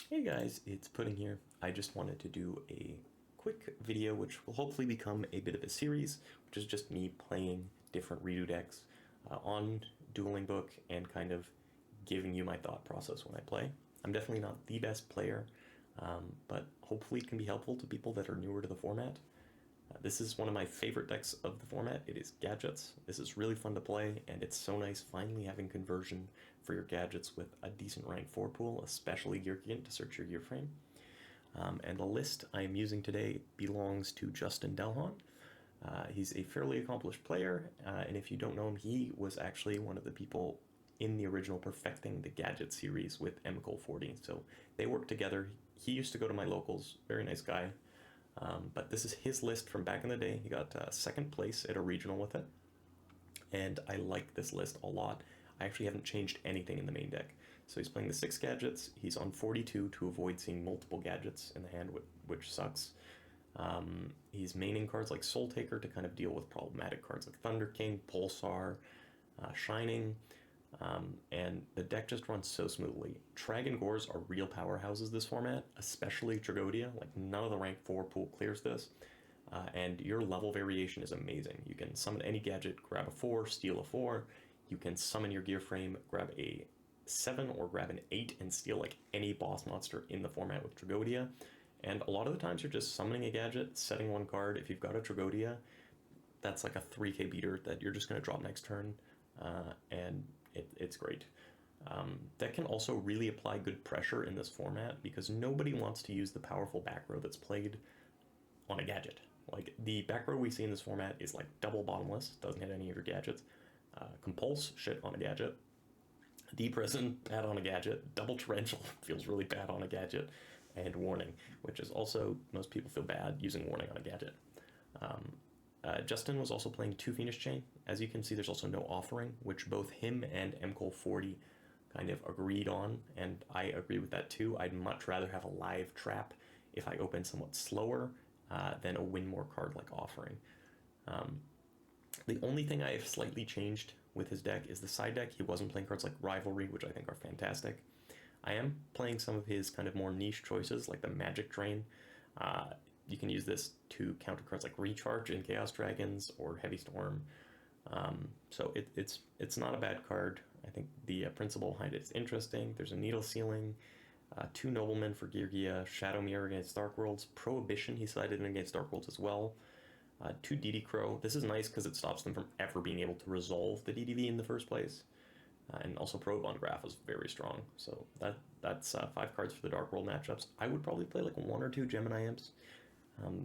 Hey guys, it's Pudding here. I just wanted to do a quick video which will hopefully become a bit of a series, which is just me playing different REDU decks on Dueling Book and kind of giving you my thought process when I play. I'm definitely not the best player, but hopefully it can be helpful to people that are newer to the format. This is one of my favorite decks of the format. It is Gadgets. This is really fun to play, and it's so nice finally having conversion for your gadgets with a decent rank 4 pool, especially Gear Kit to search your gear frame. And the list I am using today belongs to Justin Delhon. He's a fairly accomplished player, and if you don't know him, he was actually one of the people in the original Perfecting the Gadget series with MCole40. So they worked together. He used to go to my locals, very nice guy. But this is his list from back in the day. He got second place at a regional with it, and I like this list a lot. I actually haven't changed anything in the main deck. So he's playing the 6 gadgets. He's on 42 to avoid seeing multiple gadgets in the hand, which sucks. He's maining cards like Soul Taker to kind of deal with problematic cards like Thunder King, Pulsar, Shining, and the deck just runs so smoothly. Trag and Gores are real powerhouses this format, especially Tragodia. Like, none of the rank 4 pool clears this, and your level variation is amazing. You can summon any gadget, grab a 4, steal a 4. You can summon your gear frame, grab a 7 or grab an 8 and steal like any boss monster in the format with Tragodia. And a lot of the times you're just summoning a gadget, setting one card. If you've got a Tragodia, that's like a 3k beater that you're just going to drop next turn, and it's great. That can also really apply good pressure in this format because nobody wants to use the powerful back row that's played on a gadget. Like, the back row we see in this format is like double bottomless, doesn't hit any of your gadgets. Compulse, shit on a gadget. Deprison, bad on a gadget. Double Torrential feels really bad on a gadget. And Warning, which is also, most people feel bad using Warning on a gadget. Justin was also playing 2 Fiendish Chain. As you can see, there's also no Offering, which both him and MCole40 kind of agreed on, and I agree with that too. I'd much rather have a live trap if I open somewhat slower than a win more card like Offering. The only thing I have slightly changed with his deck is the side deck. He wasn't playing cards like Rivalry, which I think are fantastic. I am playing some of his kind of more niche choices, like the Magic Drain. You can use this to counter cards like Recharge in Chaos Dragons or Heavy Storm. So it's not a bad card. I think the principle behind it is interesting. There's a Needle Ceiling, 2 Noblemen for Geargia, Shadow Mirror against Dark Worlds, Prohibition he sided in against Dark Worlds as well. 2 DD Crow. This is nice because it stops them from ever being able to resolve the DDV in the first place. And also Probe on Graph is very strong. So that's 5 cards for the Dark World matchups. I would probably play like 1 or 2 Gemini Imps.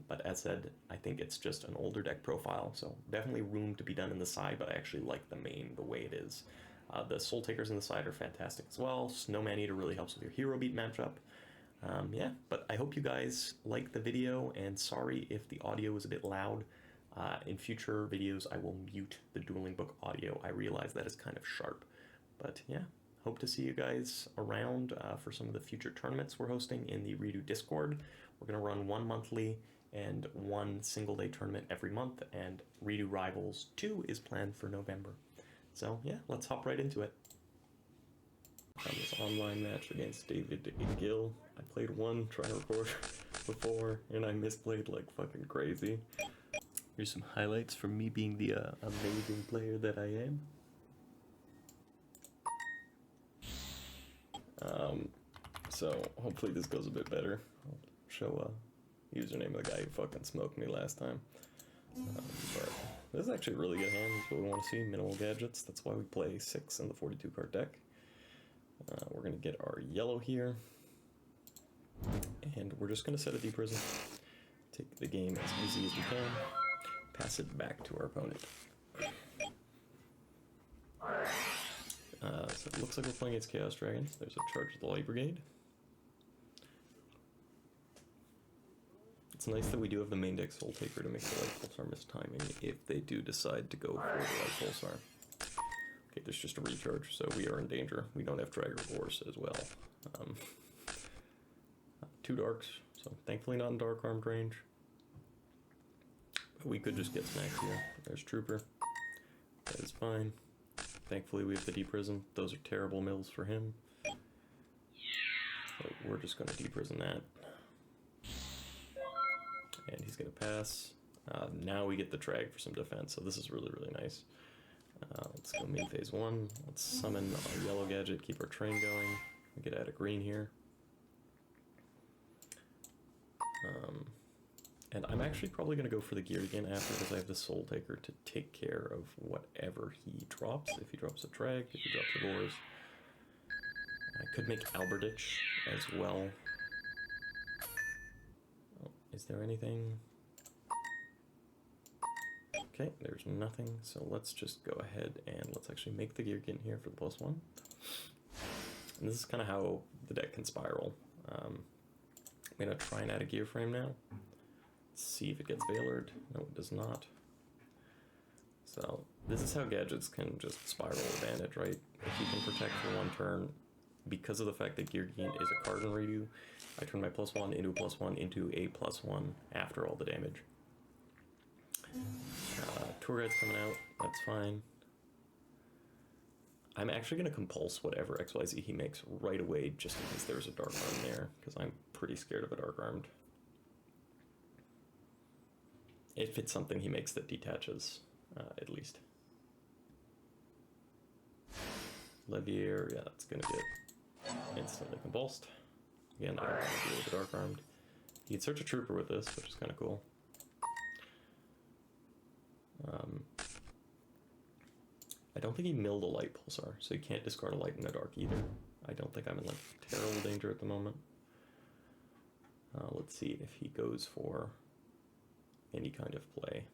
But as said, I think it's just an older deck profile, so definitely room to be done in the side, but I actually like the main the way it is. The Soul Takers in the side are fantastic as well. Snowman Eater really helps with your hero beat matchup. Yeah, but I hope you guys like the video, and sorry if the audio is a bit loud. In future videos, I will mute the Dueling Book audio. I realize that is kind of sharp. But yeah, hope to see you guys around for some of the future tournaments we're hosting in the REDU Discord. We're going to run 1 monthly and 1 single-day tournament every month, and REDU Rivals 2 is planned for November. So yeah, let's hop right into it. On this online match against David Gill. I played 1, trying to record before, and I misplayed like fucking crazy. Here's some highlights from me being the amazing player that I am. So hopefully this goes a bit better. I'll show a username of the guy who fucking smoked me last time. But this is actually a really good hand. That's what we want to see. Minimal gadgets. That's why we play 6 in the 42 card deck. We're going to get our yellow here. And we're just going to set a Deprison. Take the game as easy as we can. Pass it back to our opponent. So it looks like we're playing against Chaos Dragons. There's a charge of the Light Brigade. It's nice that we do have the main deck Soul Taker to make the Light Pulsar miss timing if they do decide to go for the Light Pulsar. Okay, there's just a recharge, so we are in danger. We don't have Dragger Force as well. 2 darks, so thankfully not in Dark Armed range. But we could just get smacked here. There's Trooper. That is fine. Thankfully we have the Deprison. Those are terrible mills for him. So we're just going to deprison that. And he's going to pass. Now we get the drag for some defense, so this is really, really nice. Let's go main phase 1. Let's summon our yellow gadget, keep our train going. We get out of green here. And I'm actually probably going to go for the gear again after, because I have the Soul Taker to take care of whatever he drops. If he drops a drag, if he drops a Gores. I could make Alberditch as well. Oh, is there anything? Okay, there's nothing, so let's just go ahead and let's actually make the gear get in here for the +1. And this is kind of how the deck can spiral. I'm going to try and add a gear frame now. Let's see if it gets Veilered. No, it does not. So this is how gadgets can just spiral advantage, right? If you can protect for 1 turn, because of the fact that Gear Gain is a card in REDU, I turn my +1 into a +1 into a +1 after all the damage. Tour Guide's coming out, that's fine. I'm actually going to compulse whatever XYZ he makes right away just in case there's a Dark Arm there, because I'm pretty scared of a Dark Armed. If it's something he makes that detaches, at least. Levier, yeah, that's going to get instantly compulsed. Again, I don't want to deal with the Dark Armed. You can search a Trooper with this, which is kind of cool. I don't think he milled a Light Pulsar, so you can't discard a Light in the Dark either. I don't think I'm in like terrible danger at the moment. Let's see if he goes for any kind of play.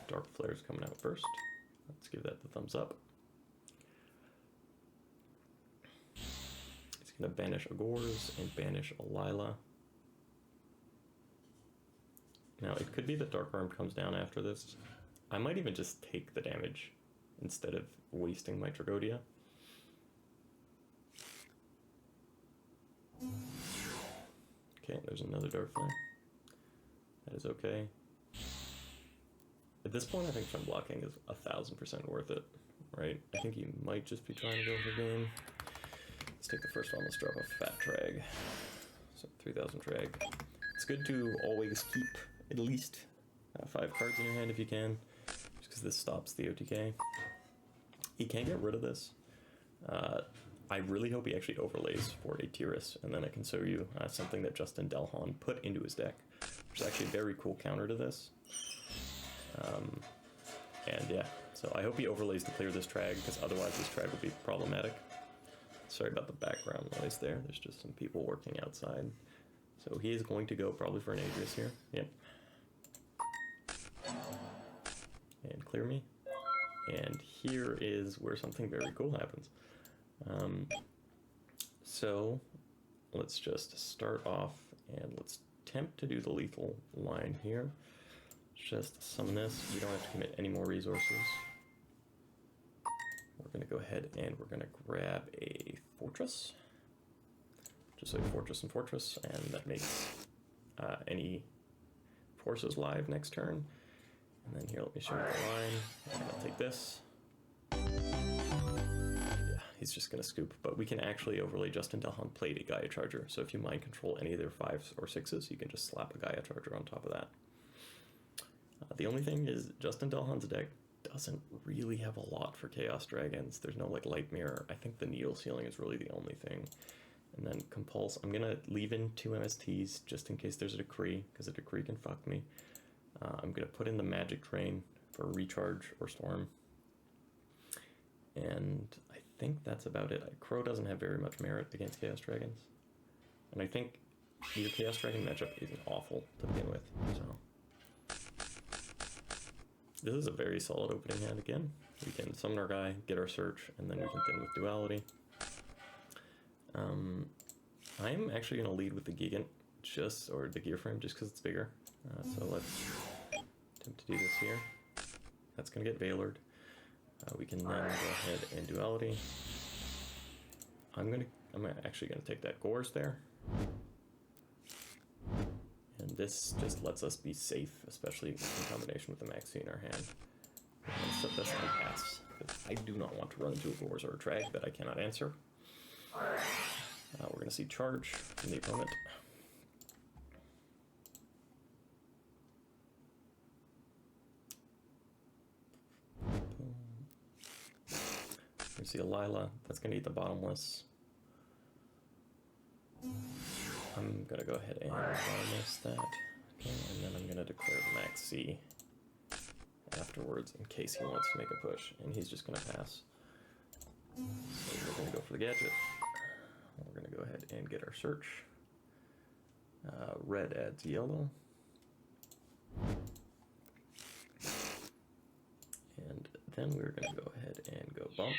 Dark Flare's coming out first. Let's give that the thumbs up. He's going to banish a Gores and banish a Lila. Now, it could be that Dark Arm comes down after this. I might even just take the damage instead of wasting my Tragodia. Okay, there's another Dark Flare. That is okay. At this point, I think Fem blocking is 1000% worth it, right? I think he might just be trying to go for game. Let's take the first one. Let's drop a fat drag. So 3000 drag. It's good to always keep at least 5 cards in your hand if you can, just because this stops the OTK. He can't get rid of this. I really hope he actually overlays for a Tiras, and then I can show you something that Justin Delhon put into his deck, which is actually a very cool counter to this. And yeah, so I hope he overlays to clear this Trag, because otherwise this Trag would be problematic. Sorry about the background noise there, there's just some people working outside. So he is going to go probably for an Adrius here, yep. And clear me. And here is where something very cool happens. So let's just start off and let's attempt to do the lethal line here. Just summon this. We don't have to commit any more resources. We're going to go ahead and we're going to grab a Fortress. Just like Fortress and Fortress, and that makes any forces live next turn. And then here, let me show you the line. And I'll take this. Yeah, he's just going to scoop, but we can actually overlay Justin Delhon played a Gaia Charger. So if you mind control any of their 5s or 6s, you can just slap a Gaia Charger on top of that. The only thing is Justin Delhon's deck doesn't really have a lot for Chaos Dragons. There's no like Light Mirror. I think the Needle Ceiling is really the only thing. And then Compulse. I'm going to leave in 2 MSTs just in case there's a Decree, because a Decree can fuck me. I'm going to put in the Magic Train for Recharge or Storm. And I think that's about it. Crow doesn't have very much merit against Chaos Dragons. And I think your Chaos Dragon matchup isn't awful to begin with. So this is a very solid opening hand again. We can summon our guy, get our search, and then we can thin with Duality. I'm actually going to lead with the Gigant, or the Gear Frame, just because it's bigger. So let's attempt to do this here. That's going to get Veilered. We can then go ahead and Duality. I'm actually going to take that Gores there. And this just lets us be safe, especially in combination with the Maxi in our hand. I'm going to set this on pass, because I do not want to run into a Gores or a Trag that I cannot answer. We're going to see charge from the opponent. We see a Lila, that's going to eat the bottomless. I'm going to go ahead and bottomless that. Okay, and then I'm going to declare Max C afterwards in case he wants to make a push, and he's just going to pass. So we're going to go for the Gadget. We're going to go ahead and get our search. Red adds yellow. And then we're going to go ahead and go bump.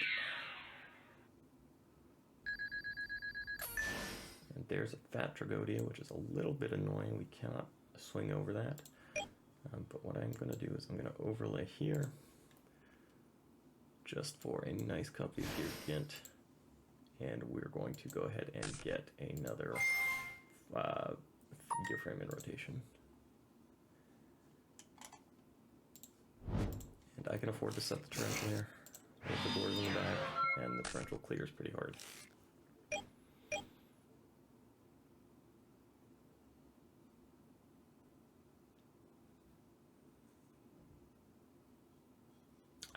And there's a fat Tragodia, which is a little bit annoying. We cannot swing over that. But what I'm going to do is I'm going to overlay here just for a nice copy of Gear Gint. And we're going to go ahead and get another gear frame in rotation. And I can afford to set the torrential here. We have the Gores in the back, and the torrential clears pretty hard.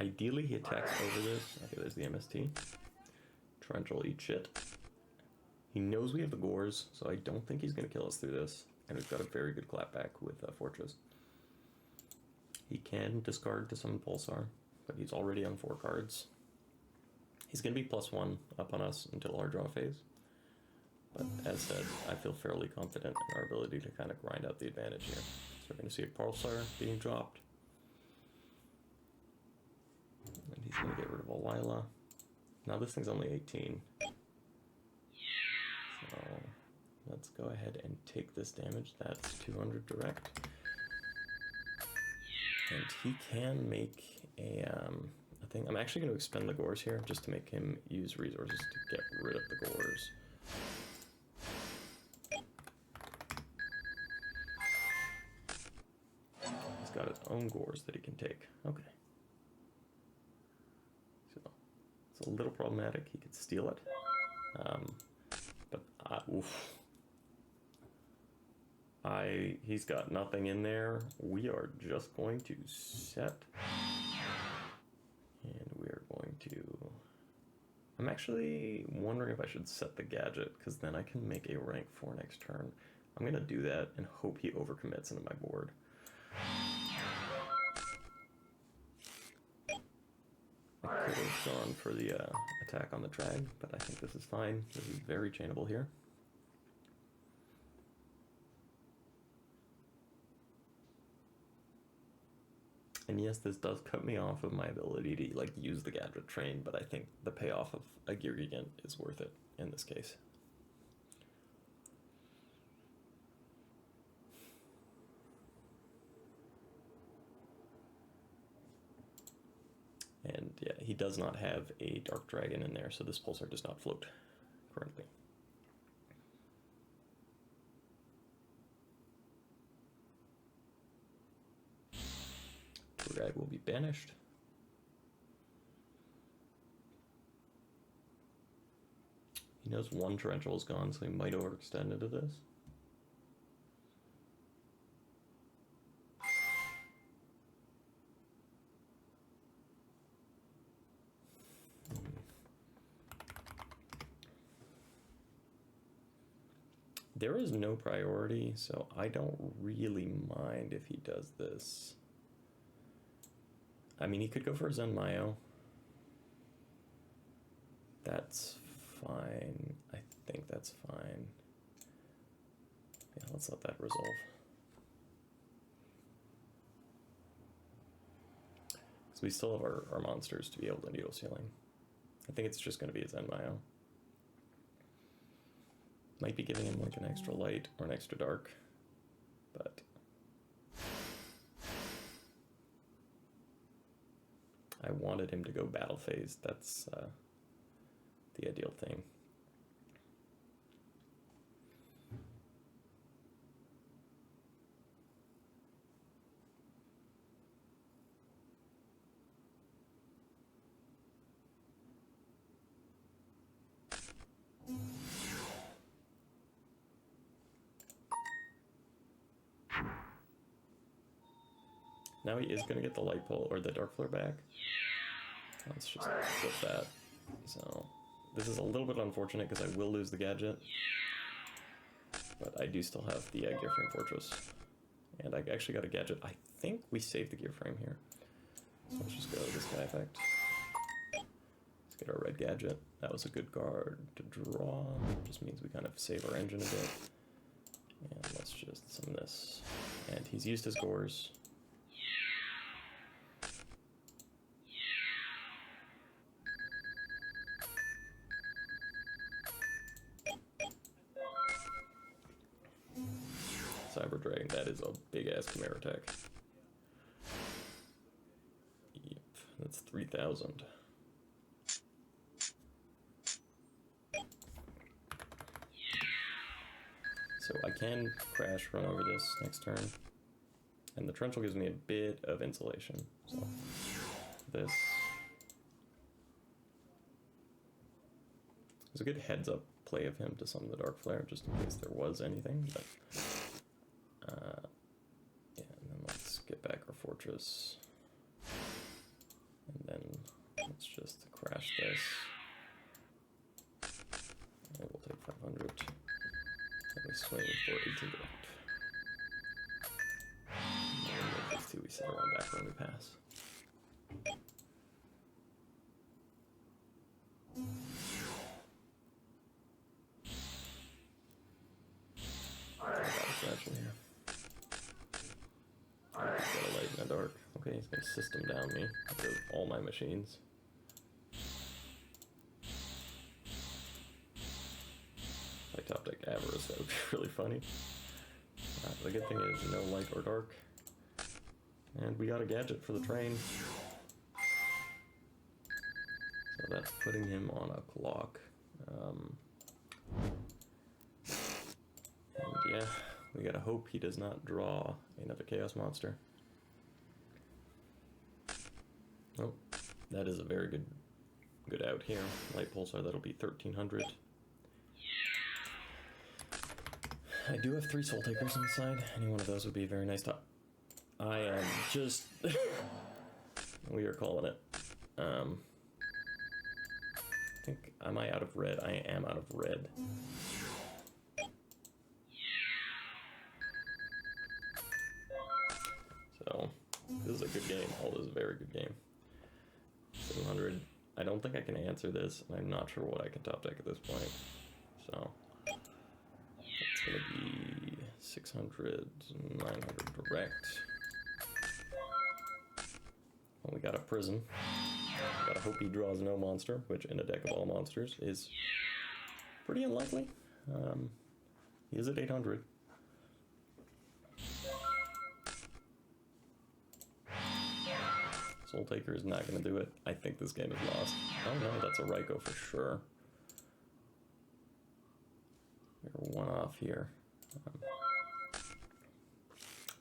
Ideally, he attacks over this. Okay, there's the MST. Torrential eat shit. He knows we have the Gores, so I don't think he's going to kill us through this. And we've got a very good clapback with Fortress. He can discard to summon Pulsar, but he's already on 4 cards. He's going to be +1 up on us until our draw phase. But as said, I feel fairly confident in our ability to kind of grind out the advantage here. So we're going to see a Pulsar being dropped. And he's going to get rid of a Lila. Now this thing's only 18. So let's go ahead and take this damage. That's 200 direct. And he can make a thing. I'm actually going to expend the Gores here just to make him use resources to get rid of the Gores. He's got his own Gores that he can take. Okay. So it's a little problematic. He could steal it. But oof. He's got nothing in there. We are just going to set. And we are going to... I'm actually wondering if I should set the Gadget, because then I can make a rank 4 next turn. I'm going to do that and hope he overcommits into my board. I could have gone for the attack on the Trag, but I think this is fine. This is very chainable here. And yes, this does cut me off of my ability to like use the Gadget train, but I think the payoff of a Gear Gigant is worth it in this case. And yeah, he does not have a Dark Dragon in there, so this Pulsar does not float currently. Drag will be banished. He knows one Torrential is gone, so he might overextend into this. There is no priority, so I don't really mind if he does this. I mean, he could go for Zen Mayo. That's fine. I think that's fine. Yeah, let's let that resolve. So we still have our monsters to be able to needle sealing. I think it's just going to be a Zen Mayo. Might be giving him like an extra light or an extra dark, but I wanted him to go battle phase. That's the ideal thing. Now he is going to get the light pole or the dark flare back. Let's just flip that. So this is a little bit unfortunate because I will lose the gadget, but I do still have the gear frame fortress, and I actually got a gadget. I think we saved the gear frame here. So let's just go with this guy effect. Let's get our red gadget. That was a good card to draw. Just means we kind of save our engine a bit. And let's just summon this. And he's used his gores. Cyber Dragon, that is a big ass Chimera attack. Yep, that's 3,000. So I can crash run over this next turn. And the Torrential gives me a bit of insulation. So this is a good heads up play of him to summon the Dark Flare just in case there was anything. But yeah, and then let's get back our fortress. And then let's just crash this. And we'll take 500. And we swing for 18 direct. And with these two, we set our one back when we pass. Here. He's got a light and a dark. Okay, he's gonna system down me with all my machines. Like top deck Avarice, that would be really funny. The good thing is no light or dark. And we got a gadget for the train. So that's putting him on a clock. And yeah, we gotta hope he does not draw another Chaos Monster. Oh, that is a very good out here. Light Pulsar, that'll be 1,300. I do have 3 Soul Takers on the side. Any one of those would be very nice to... I am just... we are calling it. I think, am I out of red? I am out of red. So, this is a good game. All this is a very good game. 700. I don't think I can answer this, and I'm not sure what I can top deck at this point. So, it's going to be 600, 900 direct. Well, we got a prison. Gotta hope he draws no monster, which in a deck of all monsters is pretty unlikely. He is at 800. Soul Taker is not going to do it. I think this game is lost. Oh no, that's a Raikou for sure. We're one off here.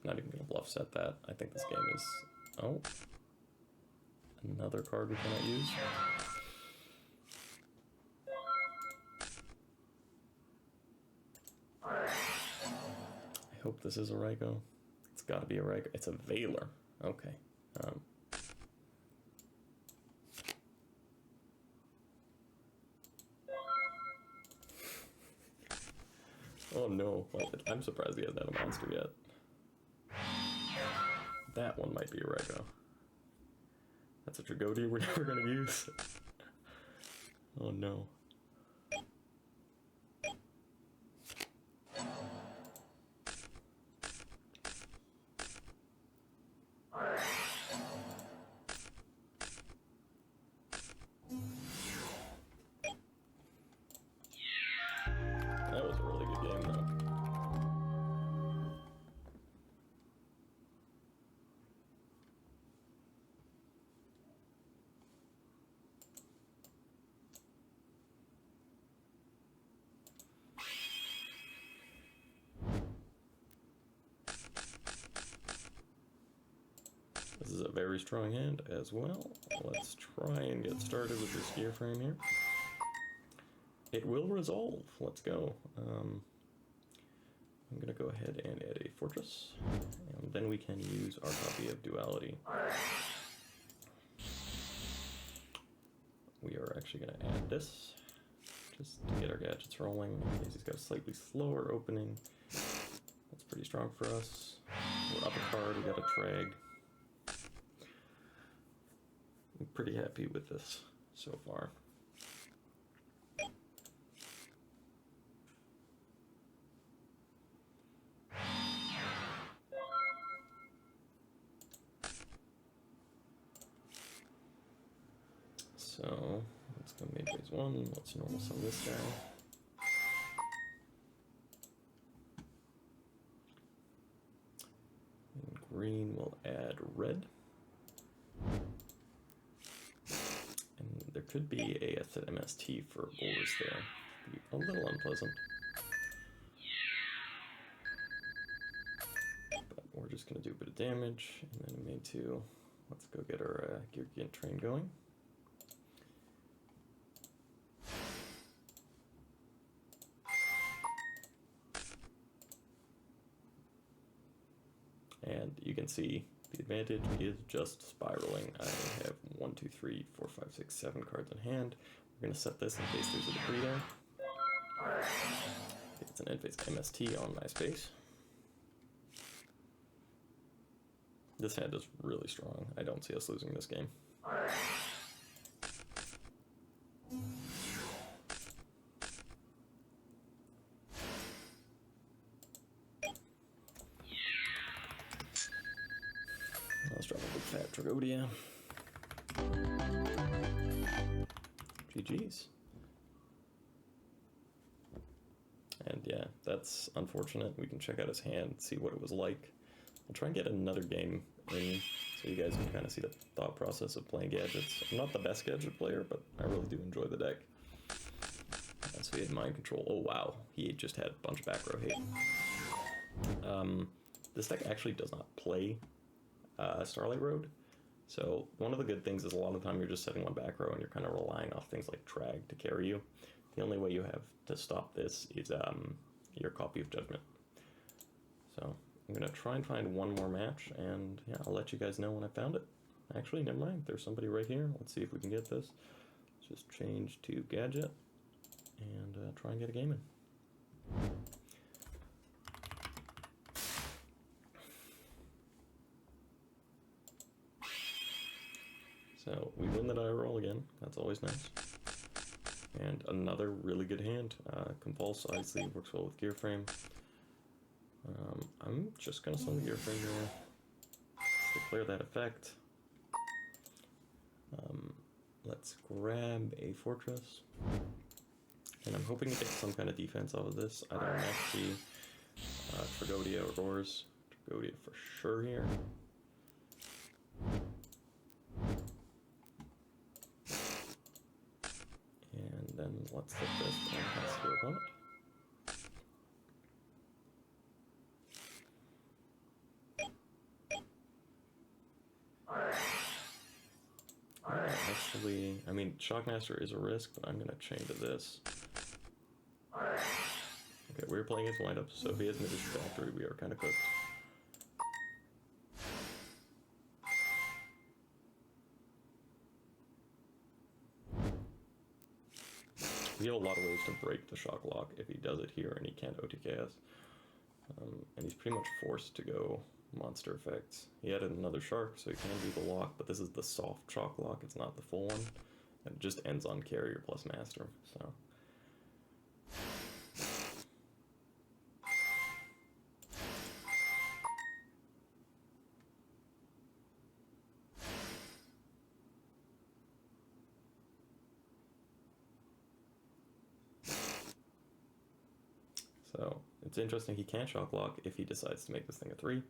Not even going to bluff set that. I think this game is... Oh. Another card we cannot use. I hope this is a Raikou. It's got to be a Raikou. It's a Veiler. Okay. Oh no, well, I'm surprised he hasn't had a monster yet. That one might be a Raikou. That's a Dragody we're never gonna use. Oh no. That was a really good game though. This is a very strong hand as well. Let's try and get started with this gear frame here. It will resolve. Let's go. I'm gonna go ahead and add a fortress, and then we can use our copy of duality. We are actually gonna add this, just to get our gadgets rolling, in case he's got a slightly slower opening. That's pretty strong for us. We're up a card, we got a trag. I'm pretty happy with this so far. So let's go mid phase 1, let's normal sum this guy. And green will add red. And there could be a set MST for ores there. Be a little unpleasant. But we're just going to do a bit of damage, and then in main 2, let's go get our Gear train going. And you can see the advantage is just spiraling. I have 1, 2, 3, 4, 5, 6, 7 cards in hand. We're going to set this in case there's a decree there. It's an end phase MST on my space. This hand is really strong. I don't see us losing this game. Let's drop a big fat Tragodia. GG's. And yeah, that's unfortunate. We can check out his hand, see what it was like. I'll try and get another game in so you guys can kind of see the thought process of playing Gadgets. I'm not the best Gadget player, but I really do enjoy the deck. So he had Mind Control. Oh wow, he just had a bunch of back row hate. This deck actually does not play Starlight Road. So one of the good things is a lot of the time you're just setting one back row and you're kind of relying off things like Trag to carry you. The only way you have to stop this is your copy of Judgment. So I'm going to try and find one more match, and yeah, I'll let you guys know when I found it. Actually, never mind, there's somebody right here. Let's see if we can get this. Let's just change to Gadget and try and get a game in. So we win the die roll again, that's always nice. And another really good hand. Compulse obviously works well with Gear Frame. I'm just gonna summon the Gear Frame here. Let's declare that effect. Let's grab a Fortress. And I'm hoping to get some kind of defense out of this. Either an XP, Tragodia, or Ores. Tragodia for sure here. And then let's hit this and pass to your opponent. Actually, I mean, Shockmaster is a risk, but I'm going to chain to this. Okay, we're playing his lineup, so if he has Magician Factory, we are kind of cooked. We have a lot of ways to break the Shock Lock if he does it here and he can't OTKS. And he's pretty much forced to go monster effects. He added another Shark, so he can do the lock, but this is the soft Shock Lock, it's not the full one. And it just ends on Carrier plus Master, so. So, it's interesting, he can't Shock Lock if he decides to make this thing a 3.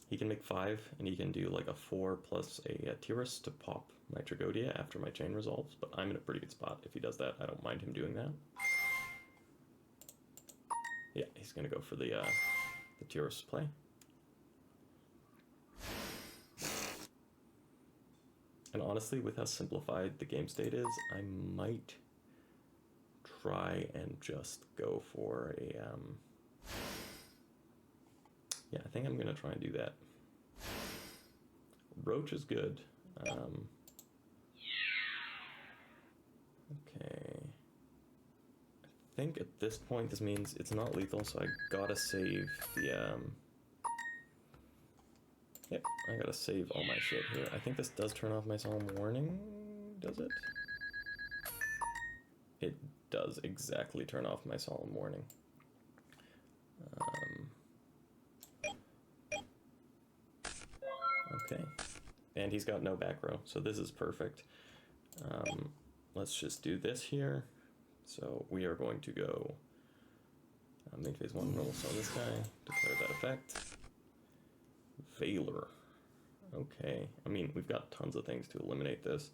He can make 5, and he can do like a 4 plus a Tyrus to pop my Tragodia after my chain resolves, but I'm in a pretty good spot if he does that. I don't mind him doing that. Yeah, he's gonna go for the Tyrus play. And honestly, with how simplified the game state is, I might try and just go for a Yeah, I think I'm gonna try and do that. Roach is good. Okay. I think at this point this means it's not lethal, so I gotta save the Yep, I gotta save all my shit here. I think this does turn off my solemn warning, does it? It does exactly turn off my solemn warning. Okay, and he's got no back row, so this is perfect. Let's just do this here. So we are going to go main phase 1 roll, so this guy, declare that effect. Valor. Okay, I mean, we've got tons of things to eliminate this.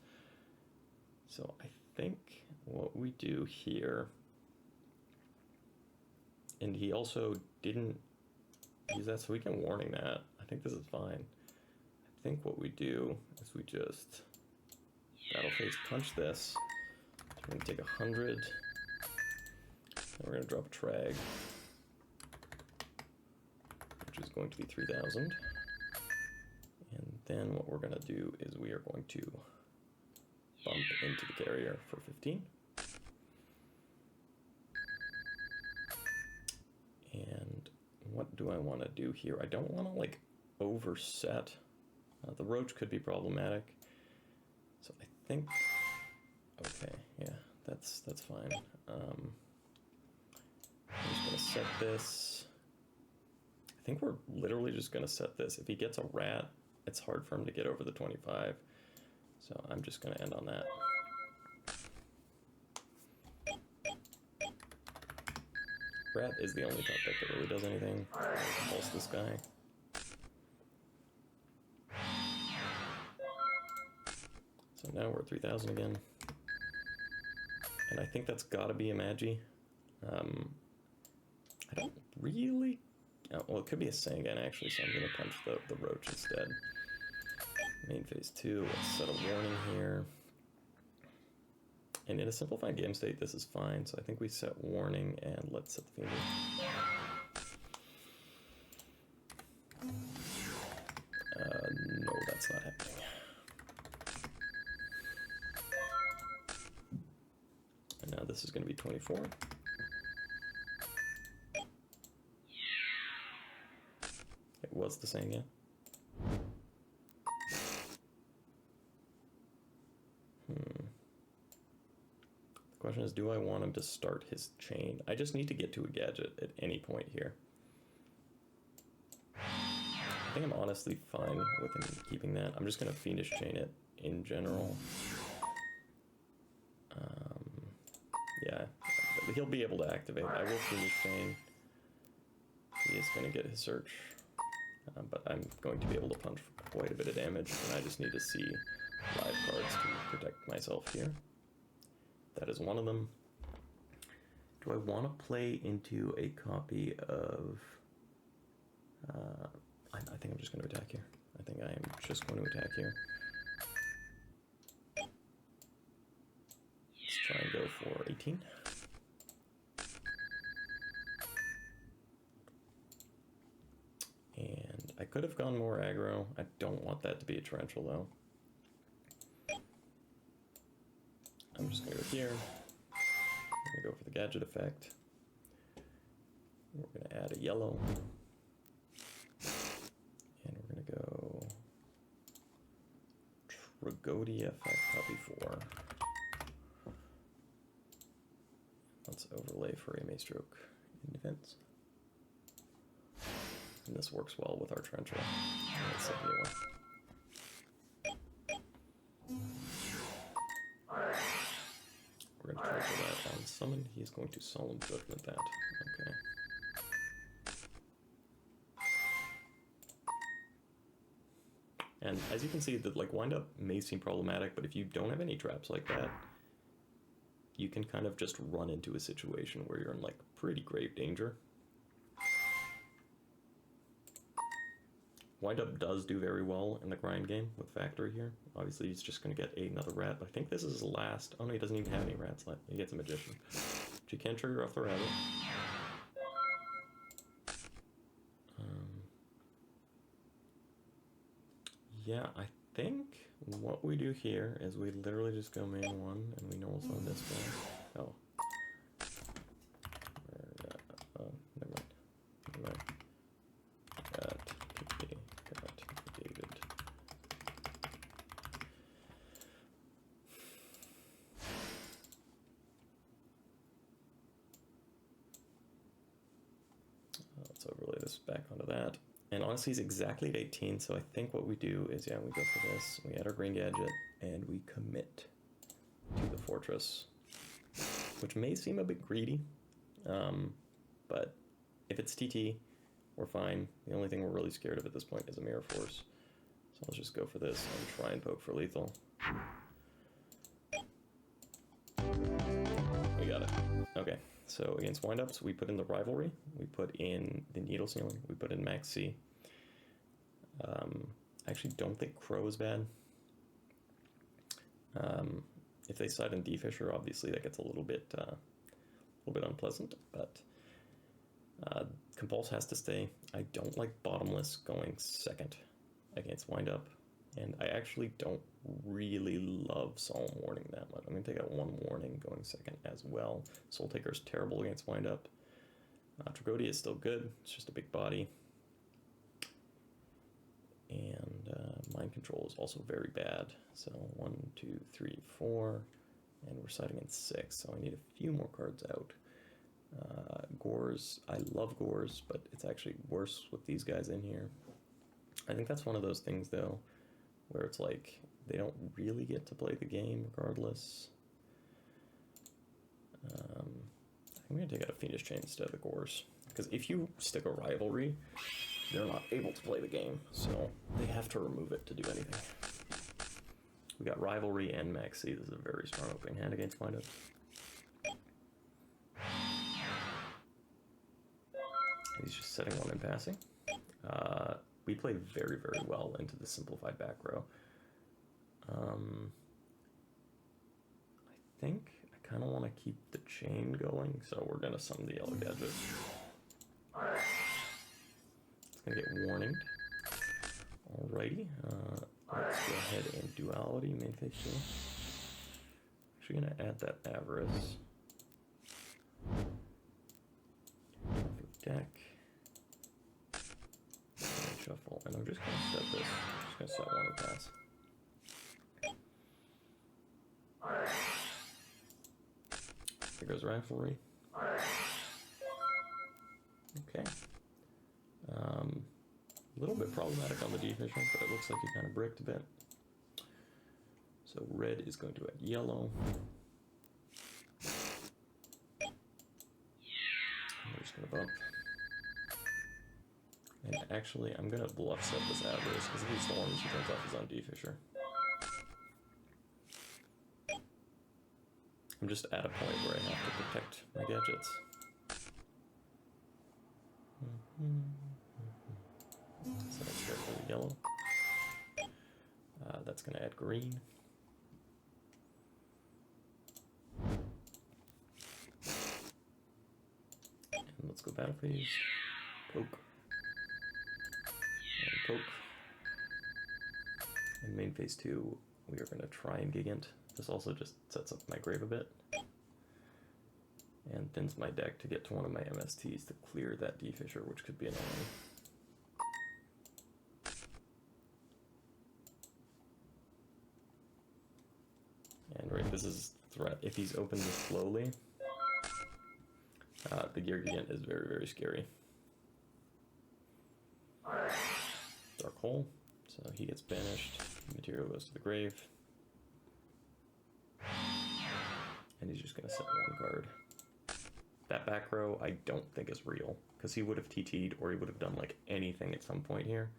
So I think what we do here, and he also didn't use that, so we can warning that. I think this is fine. I think what we do is we just battle phase punch this. So we're gonna take 100, and we're gonna drop a trag, which is going to be 3,000. And then what we're gonna do is we are going to bump into the carrier for 15. And what do I want to do here? I don't want to like overset. The roach could be problematic. So I think, okay, yeah, that's fine. I'm just gonna set this. I think we're literally just gonna set this. If he gets a rat, it's hard for him to get over the 25. So I'm just gonna end on that. Rat is the only top deck that really does anything. Pulse this guy. So now we're at 3,000 again. And I think that's gotta be a Magi. I don't really... Oh, well, it could be a Sangan actually, so I'm gonna punch the Roach instead. Main phase 2, let's set a warning here. And in a simplified game state, this is fine, so I think we set warning and let's set the Fiend. No, that's not happening. And now this is going to be 24. It was the same, yeah. The question is, do I want him to start his chain? I just need to get to a gadget at any point here. I think I'm honestly fine with him keeping that. I'm just going to Fiendish chain it in general. Yeah, he'll be able to activate. I will Fiendish chain. He is going to get his search. But I'm going to be able to punch for quite a bit of damage, and I just need to see live cards to protect myself here. That is one of them. Do I want to play into a copy of... I think I'm just going to attack here. I think I am just going to attack here. Let's try and go for 18. And I could have gone more aggro. I don't want that to be a torrential though. I'm just gonna go here. I'm gonna go for the gadget effect. We're gonna add a yellow. And we're gonna go Tragodia effect, copy 4. Let's overlay for a Maystroke in defense. And this works well with our torrential. Let's set a new one. We're going to try for that on summon. He's going to Solemn Judgment that. Okay. And as you can see, the wind up may seem problematic, but if you don't have any traps like that, you can kind of just run into a situation where you're in pretty grave danger. Wind up does do very well in the grind game with Factory here. Obviously, he's just going to get another rat, but I think this is his last. Oh no, he doesn't even have any rats left. He gets a Magician. But you can trigger off the rabbit. yeah, I think what we do here is we literally just go main 1 and we normal summon this guy. Oh. Never mind. Never mind. Got David. Let's overlay this back onto that. And honestly, he's exactly at 18, so I think what we do is, yeah, we go for this, we add our green gadget, and we commit to the fortress, which may seem a bit greedy, but if it's TT, we're fine. The only thing we're really scared of at this point is a Mirror Force. So let's just go for this and try and poke for lethal. We got it. Okay, so against windups, we put in the Rivalry, we put in the Needle Ceiling, we put in Max C. I actually don't think Crow is bad. If they side in D-Fisher, obviously that gets a little bit unpleasant, but Compulse has to stay. I don't like Bottomless going second against windup, and I actually don't really love Solemn Warning that much. I'm going to take out 1 warning going second as well. Soul Taker is terrible against windup. Tragodia is still good, it's just a big body. And Mind Control is also very bad. So 1, 2, 3, 4, and we're siding in 6, so I need a few more cards out. Gores, I love Gores, but it's actually worse with these guys in here. I think that's one of those things, though, where it's like they don't really get to play the game regardless. I'm going to take out a Fiendish Chain instead of the Gores, because if you stick a Rivalry, they're not able to play the game, so they have to remove it to do anything. We got Rivalry and Max C. This is a very strong opening hand against windup. He's just setting 1 and passing. We play very, very well into the simplified back row. I think I kind of want to keep the chain going, so we're going to summon the yellow gadget. It's going to get warning. Alrighty. Let's go ahead and duality, main phase 2. Actually going to add that Avarice. Deck. And shuffle. And I'm just going to set this. I'm just going to set 1 and pass. There goes Rivalry. Okay. A little bit problematic on the D-Fisher, but it looks like you kind of bricked a bit. So red is going to add yellow. We're just going to bump. And actually, I'm going to bluff set this Avarice, because if he storms, he turns off his own D-Fisher. I'm just at a point where I have to protect my gadgets. So let's go for the yellow. That's going to add green. And let's go battle phase. Poke. And poke. And main phase 2, we are going to try and Gigant. This also just sets up my grave a bit. And thins my deck to get to one of my MSTs to clear that D-Fisher, which could be annoying. And right, this is threat. If he's opened this slowly, the Gear Gigant is very, very scary. Dark Hole, so he gets banished. Material goes to the grave. And he's just going to set 1 card. That back row I don't think is real, because he would have TT'd or he would have done like anything at some point here.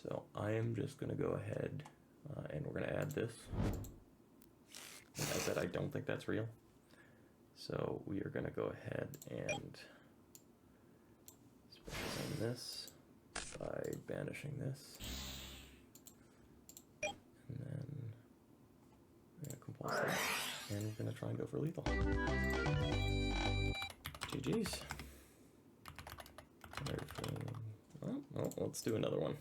So I am just going to go ahead and we're going to add this. Like I said, I don't think that's real. So we are going to go ahead and special summon this by banishing this. And then we're going to compulse that. And we're going to try and go for lethal. GG's. Ready for Well, let's do another one.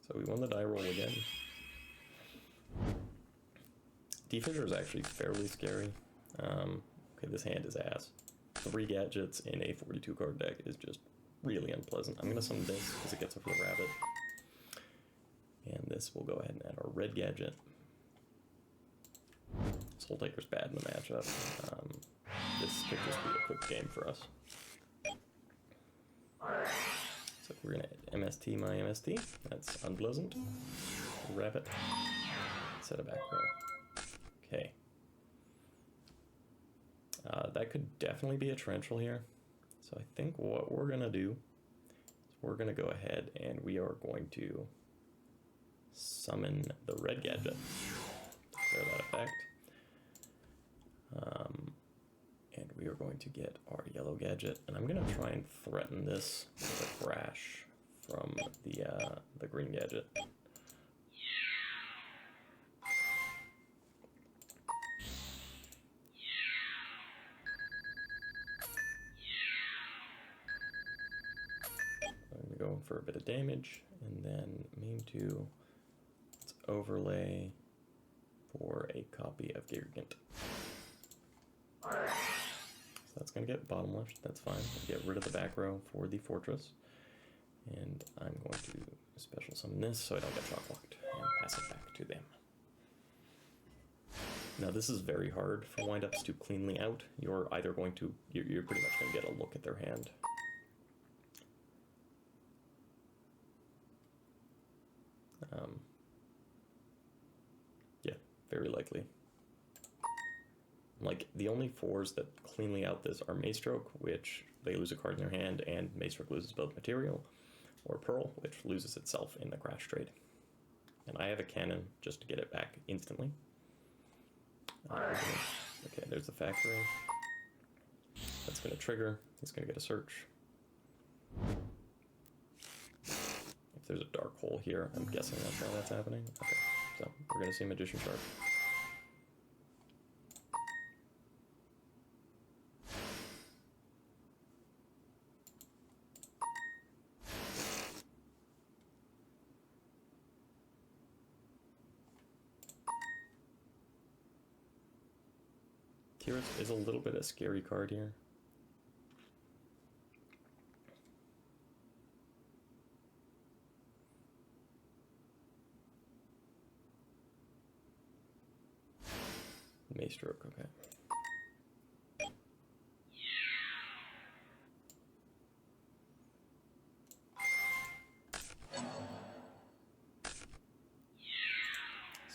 So we won the die roll again. D-Fissure is actually fairly scary. Okay, this hand is ass. 3 gadgets in a 42 card deck is just really unpleasant. I'm going to summon this because it gets up for the rabbit. And this will go ahead and add our red gadget. Soul Taker's bad in the matchup. This could just be a quick game for us. So we're going to MST my MST. That's unpleasant. Rabbit. Set a back row. Okay. That could definitely be a torrential here. So I think what we're going to do is we're going to go ahead and we are going to summon the red gadget. Clear that effect. And we are going to get our yellow gadget. And I'm going to try and threaten this with a crash from the green gadget. I'm going to go for a bit of damage, and then main 2, let's overlay for a copy of Gadget. So that's going to get bottom left, that's fine. We'll get rid of the back row for the fortress. And I'm going to special summon this so I don't get shock locked and pass it back to them. Now this is very hard for windups to cleanly out. You're either going to, you're pretty much going to get a look at their hand. Yeah, very likely. Like, the only 4s that cleanly out this are Maestroke, which they lose a card in their hand, and Maestroke loses both material, or Pearl, which loses itself in the crash trade. And I have a cannon just to get it back instantly. Okay, there's the factory. That's going to trigger. He's going to get a search. If there's a dark hole here, I'm guessing that's why that's happening. Okay, so we're going to see Magician Shark. Tyrus is a little bit a scary card here. Maestroke, okay.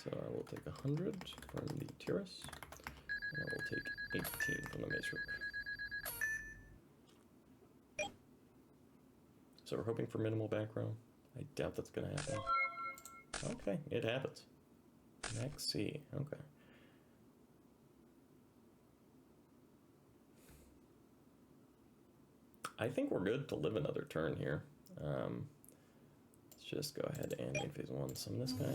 So I will take 100 from the Tyrus, and I will take 18 from the Maestroke. So we're hoping for minimal back row. I doubt that's going to happen. Okay, it happens. Maxi, okay. I think we're good to live another turn here. Let's just go ahead and in phase 1 summon this guy.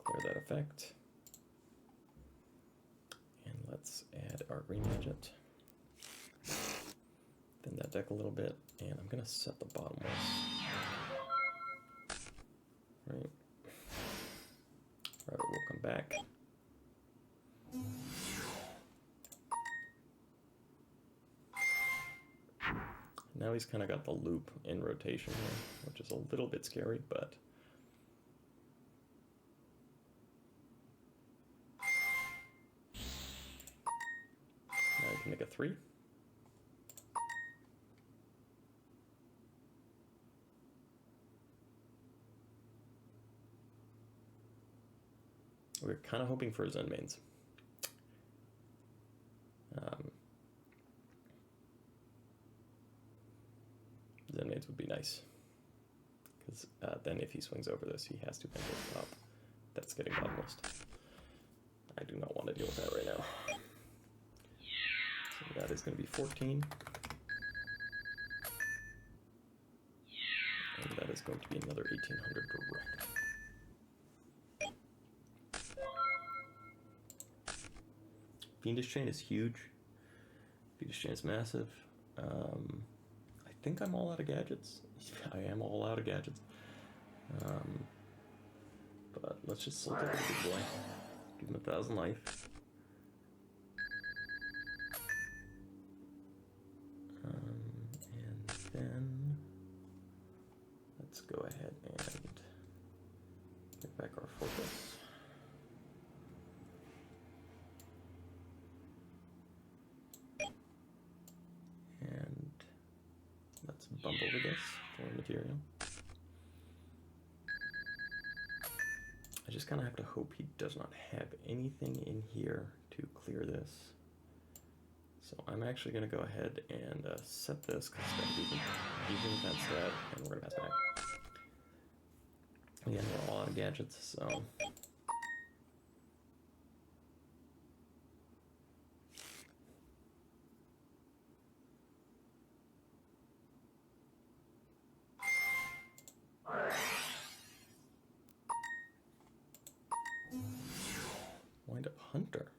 Clear that effect. And let's add our green gadget. Thin that deck a little bit, and I'm gonna set the bottomless. Right. Alright, we'll come back. Now he's kind of got the loop in rotation here, which is a little bit scary, but now I can make a 3. We're kind of hoping for Zen mains. Zen mains would be nice, because then if he swings over this, he has to enter the top. That's getting bottomless. I do not want to deal with that right now. So that is going to be 14. And that is going to be another 1800 direct. Fiendish Chain is huge. Fiendish Chain is massive. I think I'm all out of gadgets. I am all out of gadgets. But let's just look at the big boy. Give him 1,000 life. And then let's go ahead and get back our focus. And let's bump over this for material. I just kind of have to hope he does not have anything in here to clear this. So I'm actually going to go ahead and set this, because even if that's dead, and we're going to pass back. Again, we're all out of gadgets, so... Wind up Hunter.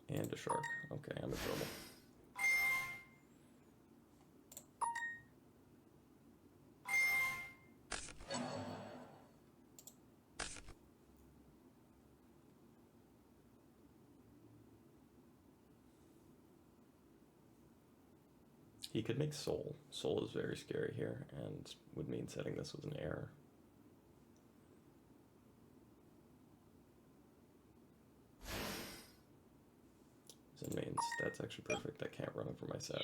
And a shark. Okay, I'm in trouble. He could make Soul. Soul is very scary here, and would mean setting this was an error. So it means that's actually perfect. I can't run over my set.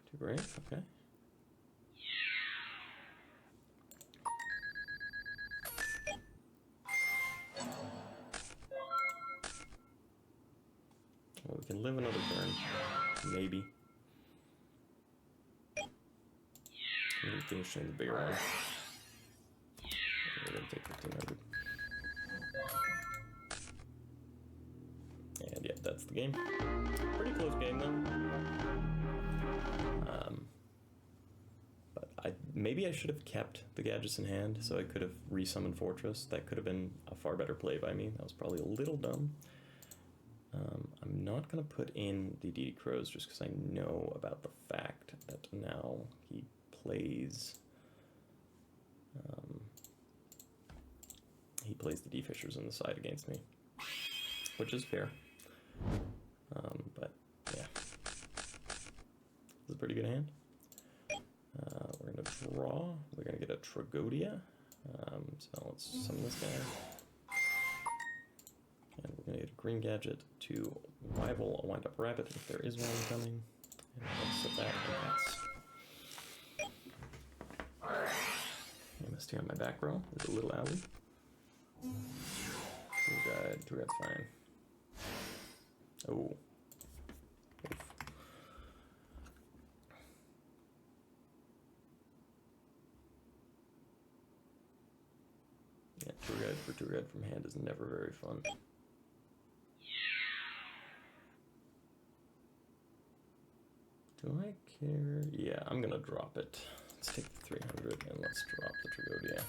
Too great, okay. Well, we can live another turn. Maybe. We're gonna finish the bigger one. We're gonna take 1,500. And yeah, that's the game. Pretty close game though. But maybe I should have kept the gadgets in hand, so I could have resummoned Fortress. That could have been a far better play by me. That was probably a little dumb. I'm not going to put in the DD Crows just because I know about the fact that now he plays the D-Fishers on the side against me, which is fair. But yeah, it's a pretty good hand. We're going to draw. We're going to get a Tragodia. So let's summon this guy. And we're going to get a green gadget to rival a wind-up rabbit if there is one coming. And we'll set that and pass. MST on my back row with a little alley. Two guide's fine. Oh. Oof. Yeah, tour guide for tour guide from hand is never very fun. Do I care? Yeah, I'm gonna drop it. Let's take the 300 and let's drop the Tragodia.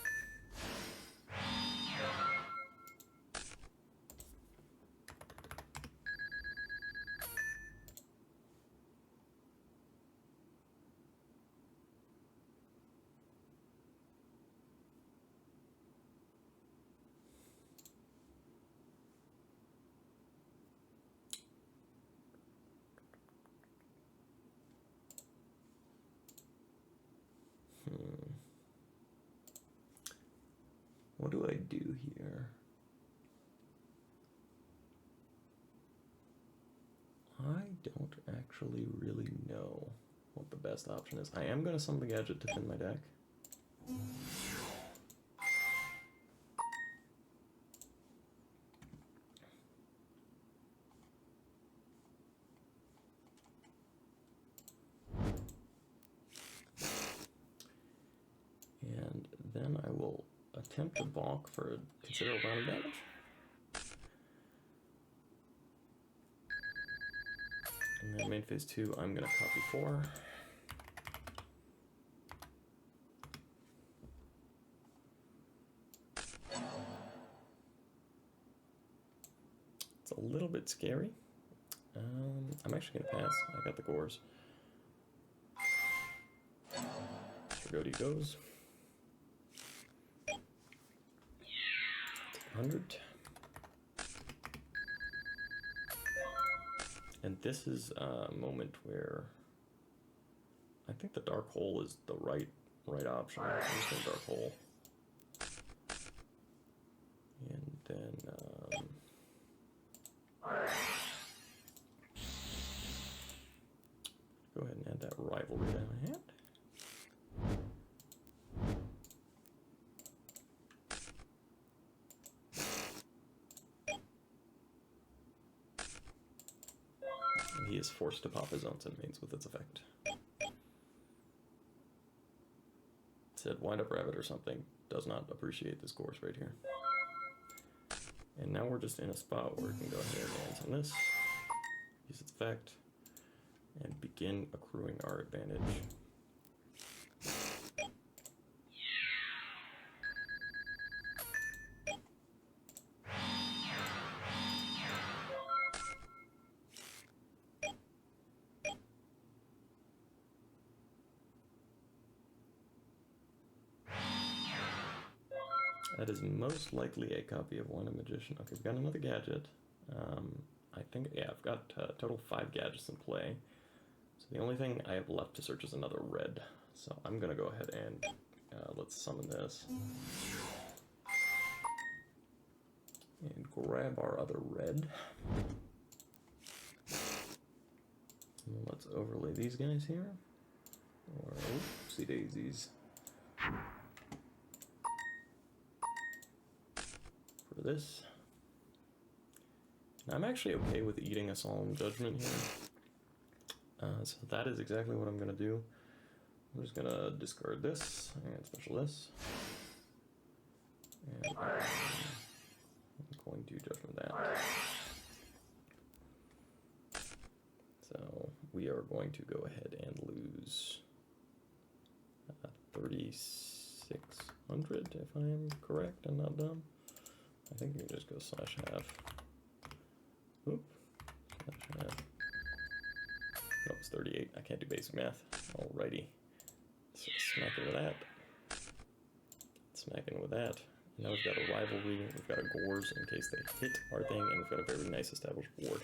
What do I do here? I don't actually really know what the best option is. I am going to summon the gadget to thin my deck. And then I will attempt to balk for a considerable amount of damage. And then main phase 2, I'm going to copy 4. It's a little bit scary. I'm actually gonna pass. I got the gores. Goaty goes. 100. And this is a moment where I think the dark hole is the right option. I'm just gonna dark hole. And then go ahead and add that rivalry that I had. He is forced to pop his own inmates with its effect. Said wind up rabbit or something. Does not appreciate this course right here. And now we're just in a spot where we can go ahead and dance on this, use its effect, and begin accruing our advantage. That is most likely a copy of One a Magician. Okay, we've got another gadget. I think, yeah, I've got a total 5 gadgets in play. So the only thing I have left to search is another red. So I'm gonna go ahead and let's summon this. And grab our other red. And let's overlay these guys here. Or, oopsie daisies. For this. And I'm actually okay with eating a Solemn Judgment here. So that is exactly what I'm going to do. I'm just going to discard this and special this. And I'm going to Judgment that. So we are going to go ahead and lose 3,600 if I am correct and not dumb. I think you can just go /half. Oop. /half. No, it's 38. I can't do basic math. Alrighty. So smacking with that. Smacking with that. Now we've got a rivalry. We've got a gores in case they hit our thing, and we've got a very nice established board.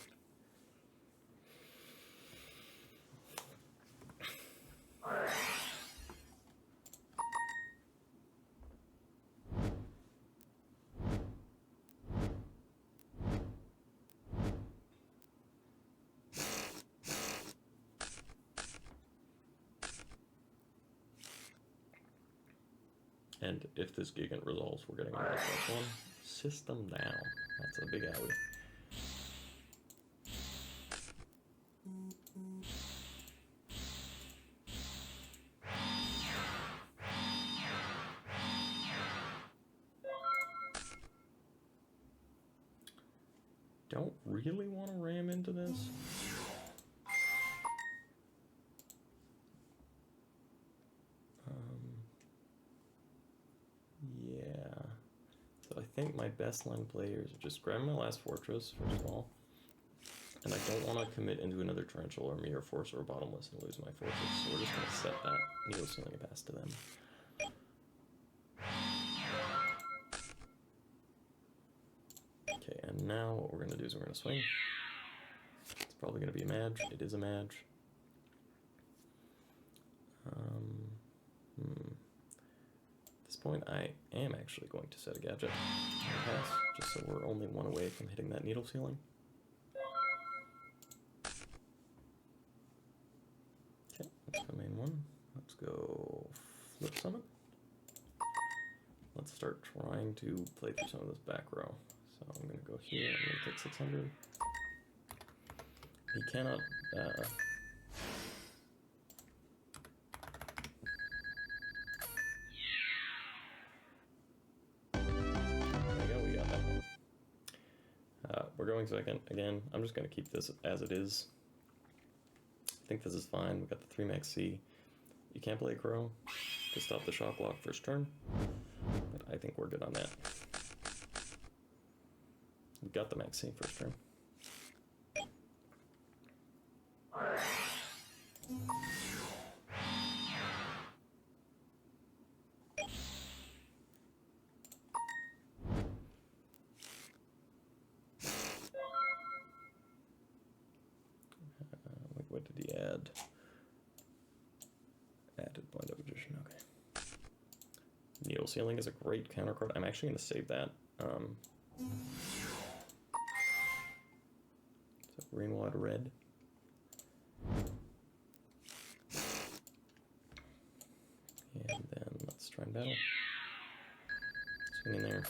And if this Gigant resolves, we're getting a nice +1. System down. That's a big owie. Don't really want to ram into this. I think my best line of play here is just grab my last fortress, first of all. And I don't want to commit into another torrential or mirror force or bottomless and lose my fortress, so we're just going to set that needle sealing pass to them. Okay, and now what we're going to do is we're going to swing. It's probably going to be a Madge. It is a Madge. At this point, I am actually going to set a gadget and pass, just so we're only one away from hitting that needle ceiling. Okay, let's go main one. Let's go flip summon. Let's start trying to play through some of this back row. So I'm going to go here, I'm going to take 600. He cannot... We're going second again. I'm just going to keep this as it is. I think this is fine. We've got the 3 max C. You can't play Crow to stop the shock lock first turn, but I think we're good on that. We've got the max C first turn. red. Added blind up magician, okay. Needle Sealing is a great counter card. I'm actually going to save that. So green will add red. And then let's try and battle. Swing in there.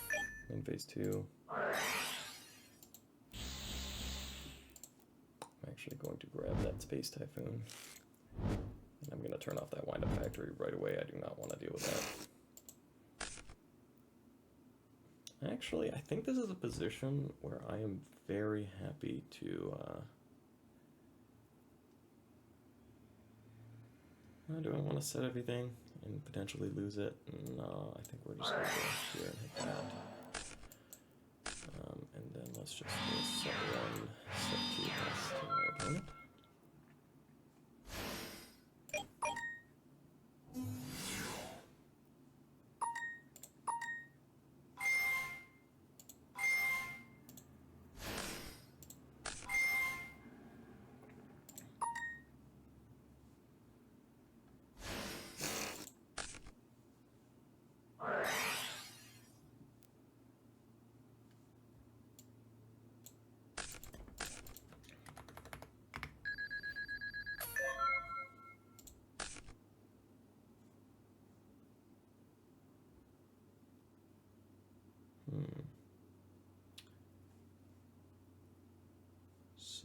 In phase 2. I'm actually going to grab that Space Typhoon. And I'm going to turn off that Wind Up Factory right away. I do not want to deal with that. Actually, I think this is a position where I am very happy to... do I want to set everything and potentially lose it? No, I think we're just going to go here and hit that. And then let's just do set 1, set 2 test to my opponent.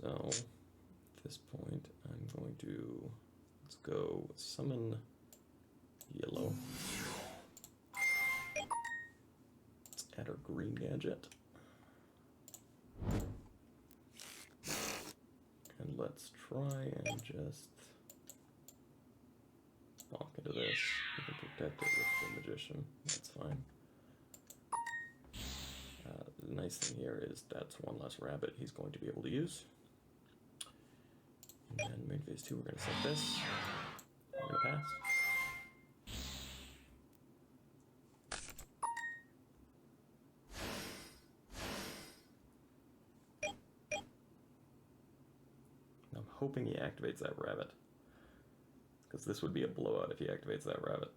So at this point, I'm going to, let's go summon yellow. Let's add our green gadget. And let's try and just bonk into this. We can protect it with the magician, that's fine. The nice thing here is that's one less rabbit he's going to be able to use. And then main phase 2, we're going to set this. We're going to pass. I'm hoping he activates that rabbit, because this would be a blowout if he activates that rabbit.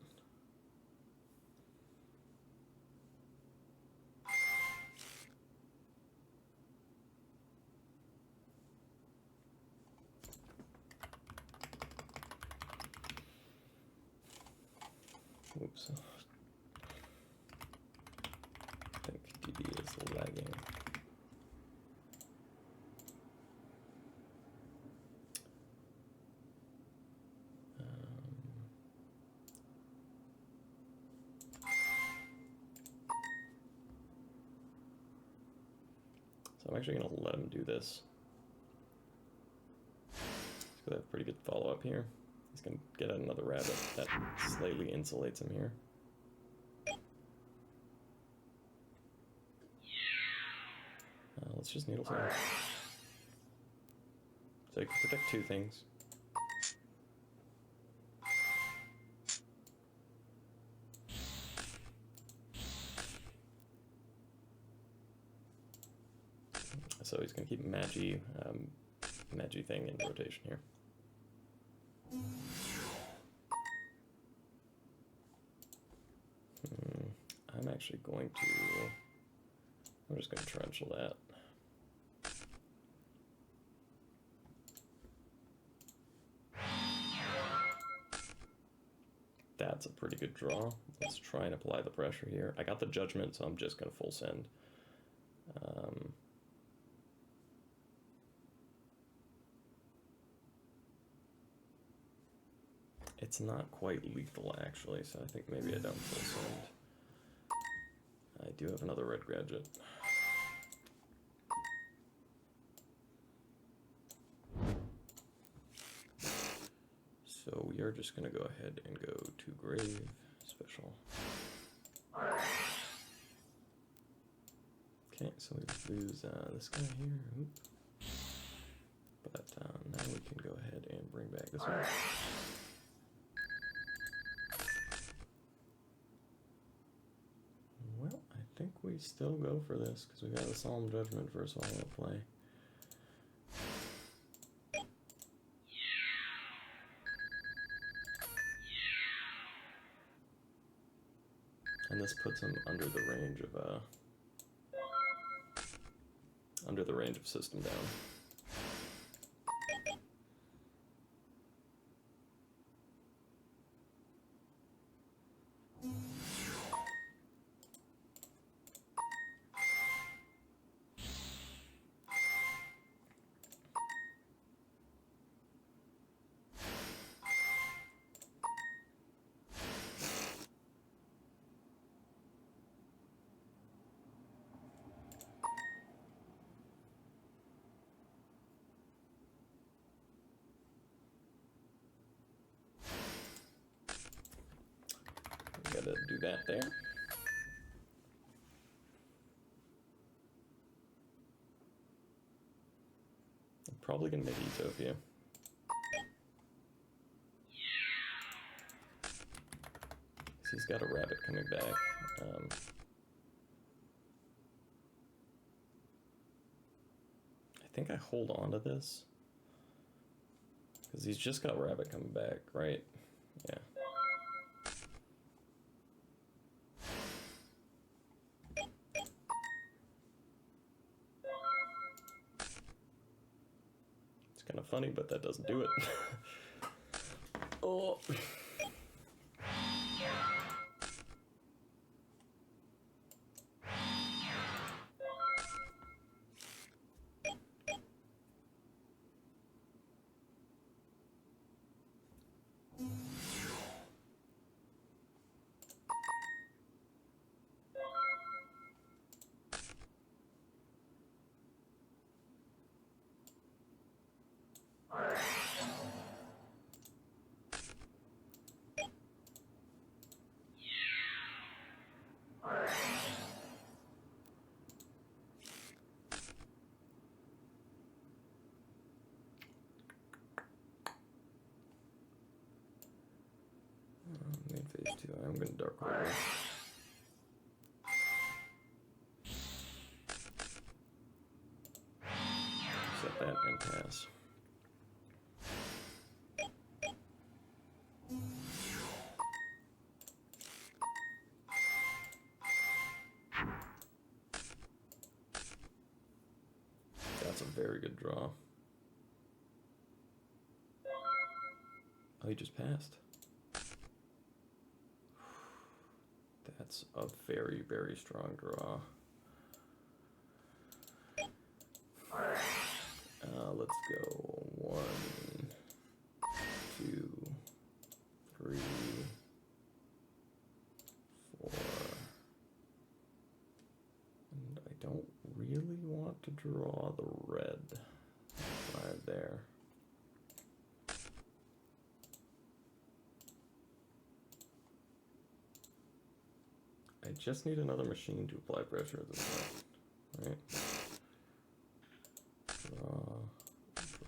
Oops. I think DB is lagging. So I'm actually going to let him do this. He's going to have pretty good follow-up here. He's going to get another rabbit that slightly insulates him here. Let's just needle seal. So you can protect 2 things. So he's going to keep Magi thing in rotation here. I'm actually going to... I'm just going to torrential that. That's a pretty good draw. Let's try and apply the pressure here. I got the judgment, so I'm just going to full send. It's not quite lethal, actually, so I think maybe I don't full send. I do have another red gadget. So we are just going to go ahead and go to Grave Special. Okay, so we lose this guy here. Oop. But now we can go ahead and bring back this one. Well, I think we still go for this because we got a Solemn Judgment for a solo play. this puts him under the range of system down. Gotta do that there. I'm probably gonna make Utopia. He's got a rabbit coming back. I think I hold on to this because he's just got rabbit coming back, right? Yeah. It's kind of funny, but that doesn't do it. Oh. Main phase 2, I'm gonna dark order. Set that and pass. That's a very good draw. Oh, he just passed. That's a very, very strong draw. Let's go 1, 2, 3, 4. And I don't really want to draw the red 5 there. I just need another machine to apply pressure at this point, right?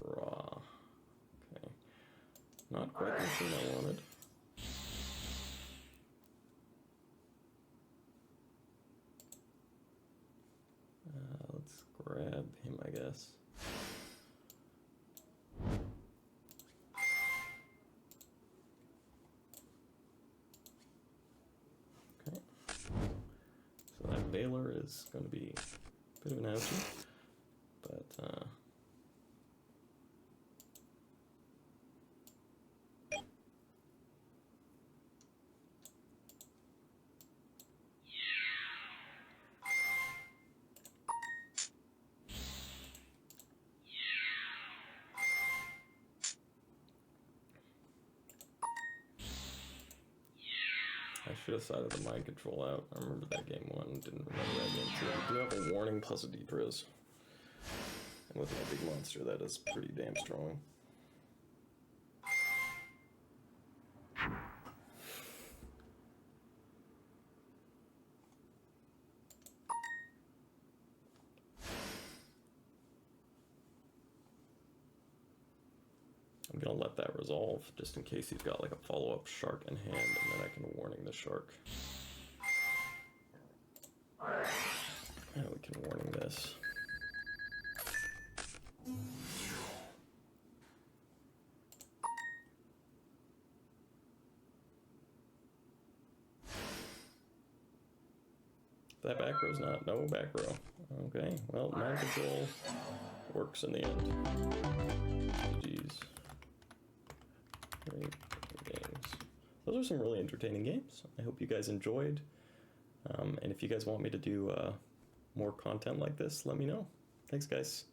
Draw. Okay. Not quite the machine I wanted. Let's grab him, I guess. Okay. So that Valor is going to be a bit of an ouchie, but I should have sided the mind control out. I remember that game 1, didn't remember that game 2. We do have a warning plus a depriz. And with a big monster, that is pretty damn strong. I'm gonna let that resolve, just in case he's got like a follow-up shark in hand, and then I can warning the shark. And we can warning this. That back row's not. No back row. Okay, well, mind control works in the end. GG's. Great games. Those are some really entertaining games. I hope you guys enjoyed. And if you guys want me to do more content like this, let me know. Thanks, guys.